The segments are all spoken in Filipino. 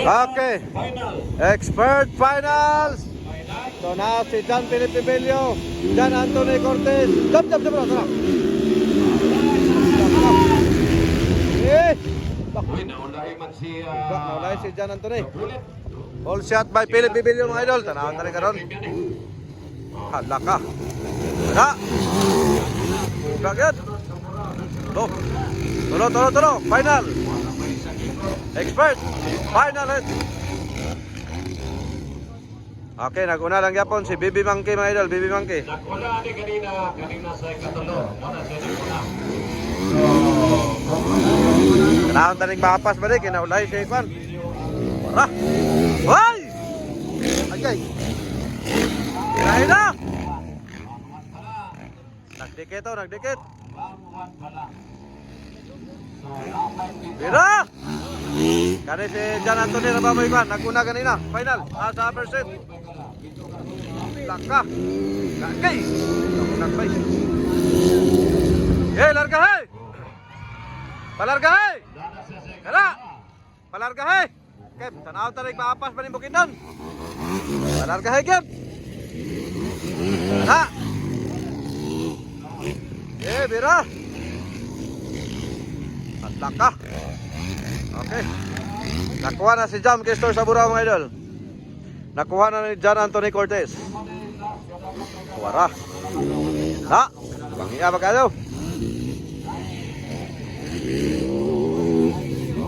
Okay. Expert finals. So na si John Philip Pibelio, John Anthony Cortez. Jump, jump, jump, jump. Eh. Naulay si John Anthony. All shot by Philip Pibelio mga idol. Tanawan na rin karon. Hala ka. Hala. Buka yan. Tulo. Final. Expert. Final hit. Okay, nag-una lang yapon si Bibi Monkey mga idol. Bibi Monkey. Nag-una ni kanina sa ikatulo. Muna siya nag-una. Kailangan tanig mapas ba rin? Kinaulay si Ikwan. Wala. Hoy! Agay. Kirahin na! Nagdikit o, nagdikit. Bira! Kani si John Anthony na ba mo Ikwan? Nag-una kanina. Final. Sa first set. Laka. Lagay. Nagbay. Hey, larga hey! Palarga hey! Kala! Palarga hey! Kem, tanaw tanig maapas pa ni Bukidnon. Palarga hey, Kem! Kala! Eh, bira! At laka. Okay. Nakuha na si Jam Kistor sa Burao mga idol. Nakuha na ni John Anthony Cortez. Wara. Ha! Bangiya ba kayo?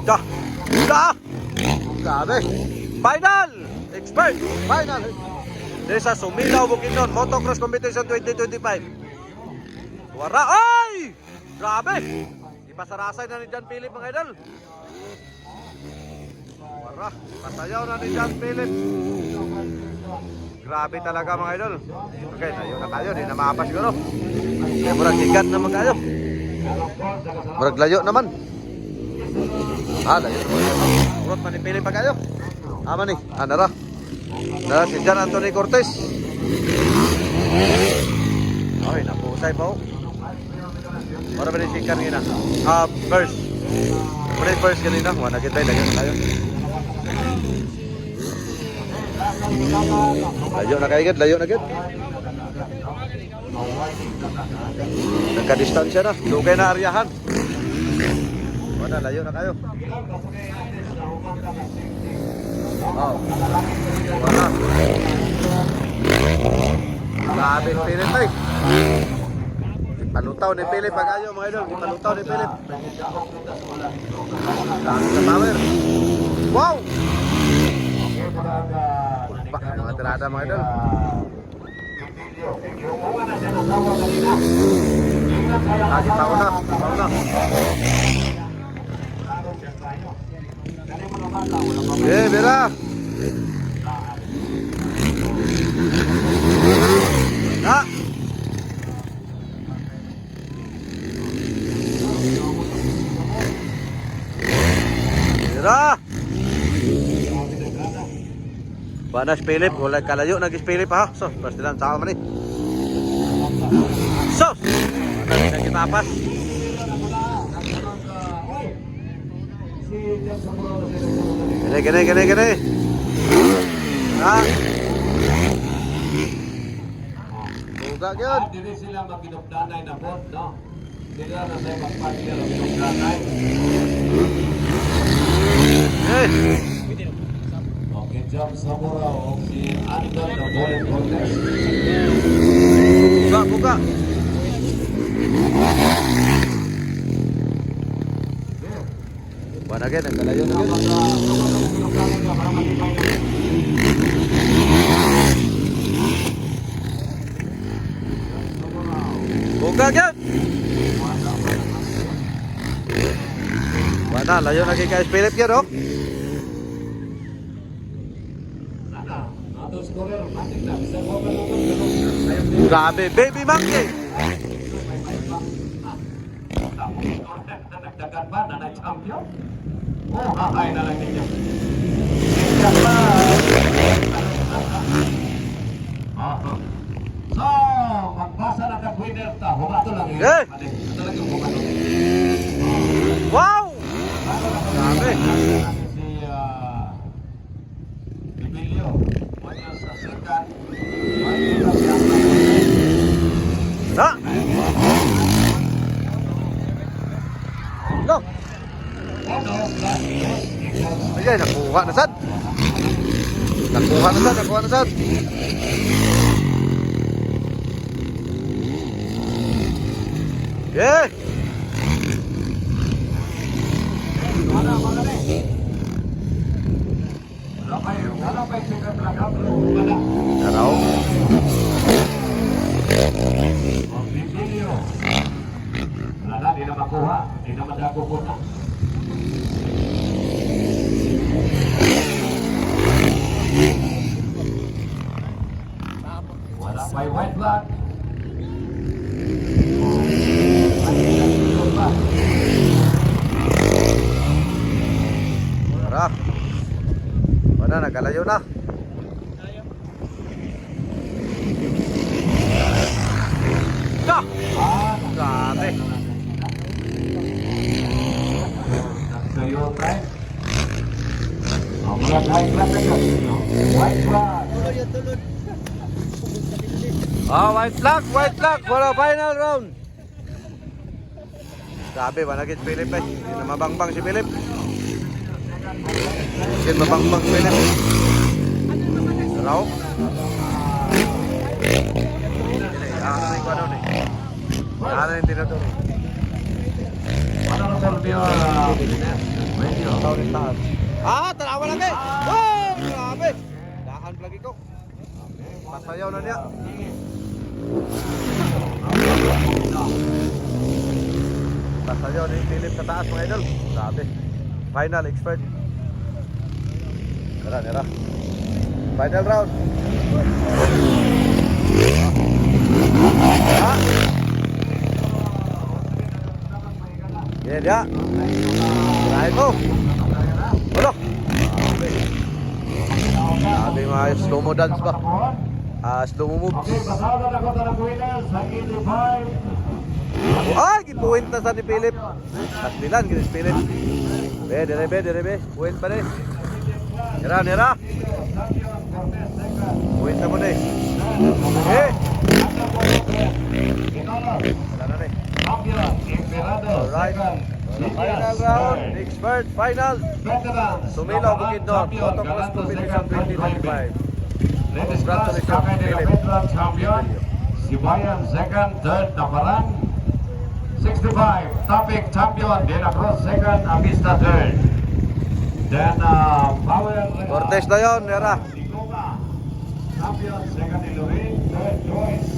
Dah! Grabe! Final! Expert! Final! Dito sa Sumilaw Bukidnon Motocross Competition 2025. Wara! Ay! Grabe! Ipasarasay na ni John Philip mga idol. Wara! Pasayaw na ni John Philip. Grabe talaga mga idol. Okay, layo na tayo. Di na maapas siguro. Kaya murag higat naman tayo. Murag layo naman. Layo. Urot man ni Philip pa kayo. Ama ni. Nara. Nara si John Anthony Cortez. Ay, napusay pa o. Para ba ni Sikan ngina? First. Muna yung first kanina. Wala kita layo na tayo. Layo na kayo, layo na kayo. Nagka-distansya na, lugay na aryahan. Wala, layo na kayo. Oh. Wala. Grabe ni Philip ay. Ipalutaw ni Philip pag-ayo mga idol. Ipalutaw ni Philip. Grabe sa power. Wow! Pak, mga tirada mga idol. Lagi tahu na. Bira. Na. Bira. Panas Philip, wala kalayo nagis Philip ha. So, pasti lang sama man ni. So, nagis tapas. Gini. Ha. Buka gyud. Dili sila magkinugdanay na pod, no? Sila na sa magpatila ng kinugdanay. Jump Samurao si Anton na Golden Contest. Buka. Buwan agad, nagkalayo na agad. Buka agad. Buwan na, layo na kay Kais Philip yan, oh. Grabe, Baby Monkey. Nagdagan ba na nag-champion? Oh, hahay na lang ninyo. So, magbasa na ka-winner ta. Humato lang yun. Eh! Talagang humato. Wow! Grabe. Si Go! Ayan, nakuha na sad. Nakuha na sad. Yeah! Taraw. Wala, di na makuha. Di na madagugot na. Wala may white flag. Tara. Wala, nagkalayo na. Ka! Grabe. Sa'yo, Frank. Ang mga white flag na yun. White flag. White flag for the final round. Grabe, managit Philip eh. Hindi na mabangbang si Philip. Hindi mabangbang si Philip. Taraw. Ano na yung ano ni? Ano yung tinaturo? Honorable Mayor Radio. Tarawa lang eh. Oh, grabe. Daan lagi ko. Pasayaw na niya. Pasayaw ni Philip sa taas mga idol. Grabe. Final expert. Tara. Final round. Yan ya. Kirahin mo. Ulo. Grabe mga slow mo dance ba? Slow mo moves. Okay, pasado na ko ng winners sa 85. Gipuwint na sa ni Philip. Kasbilan, ginis Philip. Dere. Puwint pa rin. Nira. Puwint na mo na eh. Wala na rin. Champion, Emperado, Alright. second. Final round, expert final. Veterans, Sumilaw Bukidnon, champion, Motocross Galante, Competition second, 2025. Ladies class, Congratulations, Kakay de la Philip. Veteran champion. Sibayan, second, third, Naparang. 65, Topic champion, De La Cruz, second, Avista, third. Then, Power. Cortez na yun, Nira. Nicoma, champion, second, Ilorin, third, Joyce.